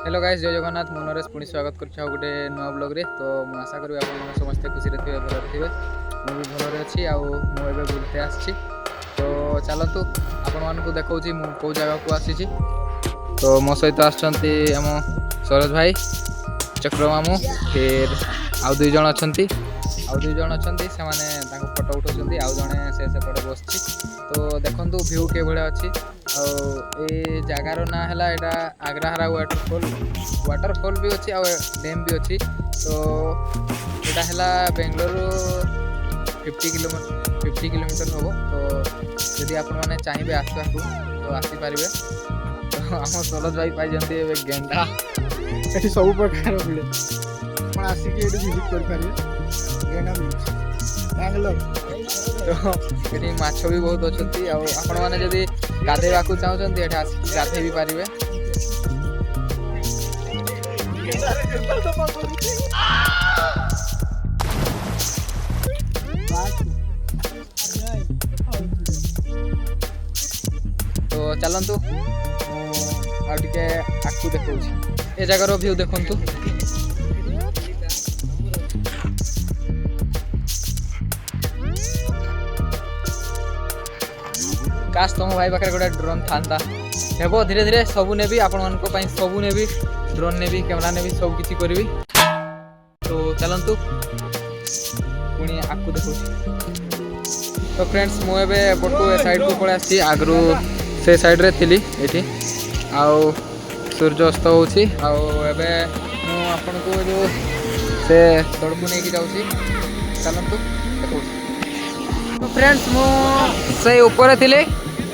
Hello guys, जय जगन्नाथ। मु नरेश पुणी स्वागत कर गोटे नुआ ब्लॉग रे। तो मुझे आशा करी आप समस्ते खुशी थे, भल थे। मुझे भल अच्छी मुझे बुलते आसी। तो चलतु आपण मानक देखा कौ जगह को आसी। तो मो सहित आम सरोज भाई, चक्र मामू, फिर आउ दुई जन अच्छा से फोटो उठाऊँ। आउ जड़े से सेपटे बस। तो देखु भ्यू के भाया अच्छी। ए जगार ना है यहाँ आग्राहारा वाटरफॉल भी अच्छी, डैम भी अच्छी। तो यहाँ है बेंगलोर 50 किलोमीटर हम। तो जदि आपण मैंने चाहिए आसवा तो आसीपर। तो आम सरोज भाई पाई गेंडा ये सब प्रकार मिले आसिक विजिट करेंगे बेंगलोर। तो ये माछ भी बहुत अच्छा। आपण मैंने जदि गाधेवा चाहते ये आसिक गाधे भी पारे। तो चलतु आगे आकु देखा ए जगार व्यू देखु। काश तुम भाई पाखे गोटे ड्रोन था हेबो। धीरे धीरे सबू नेबी आपण मान सबू नेबी, ड्रोन नेबी, कैमरा नेबी, सब किसी करी। तो चलतु पुणी आकु देखा। तो फ्रेंड्स मुझे पटू ए साइड को पड़े आसी। आगु से साइड रे थी ये आउ सूर्य अस्त होची। आपन को जो से तड़कू नहीं की जाऊँगी। चलतु देखा। तो फ्रेंड्स मुझे ऊपर थी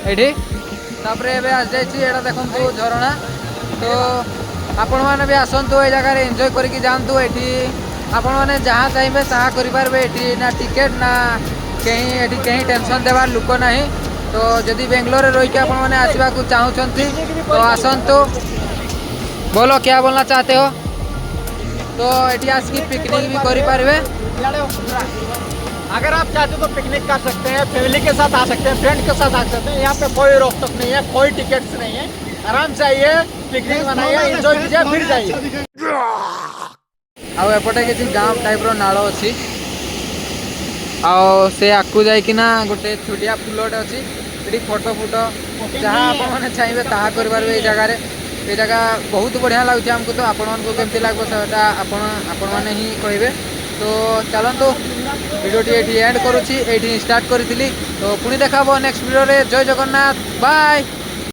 ये आज जाइए देखो झरणा। तो आपण मैंने भी आसतु ये जगह एंजॉय करके जातु। ये आपण मैंने जहाँ चाहिए ताहा करेंगे। ये ना टिकेट ना कहीं टेंशन देवार लुक ना। तो जदि बेंगलोर रही आप आसवा चाहते तो आसतु। बोलो क्या बोलना चाहते हो। तो ये आसिक पिकनिक भी करें। अगर आप चाहते तो पिकनिक कर सकते हैं, फैमिली के साथ आ सकते हैं, फ्रेंड के साथ आ सकते हैं। यहाँ पे कोई रोक टोक नहीं है, कोई टिकट्स नहीं है। आराम से आइए, पिकनिक मनाइए, एंजॉय कीजिए, फिर जाइए। आउटे किसी गाँव टाइप नाल अच्छी। से आकु जाइना गोटे छोटिया पुलटे अच्छी। ये फोटो जहाँ आपने चाहिए ताहा करेंगे। जगार ये जगह बहुत बढ़िया लगुच आमको। तो आपण केमती लगे आपण मैंने ही कहे। तो चलतु वीडियो ये एंड करुँची, ये स्टार्ट करी। तो पुणी देखा नेक्स्ट वीडियो रे। जय जगन्नाथ, बाय।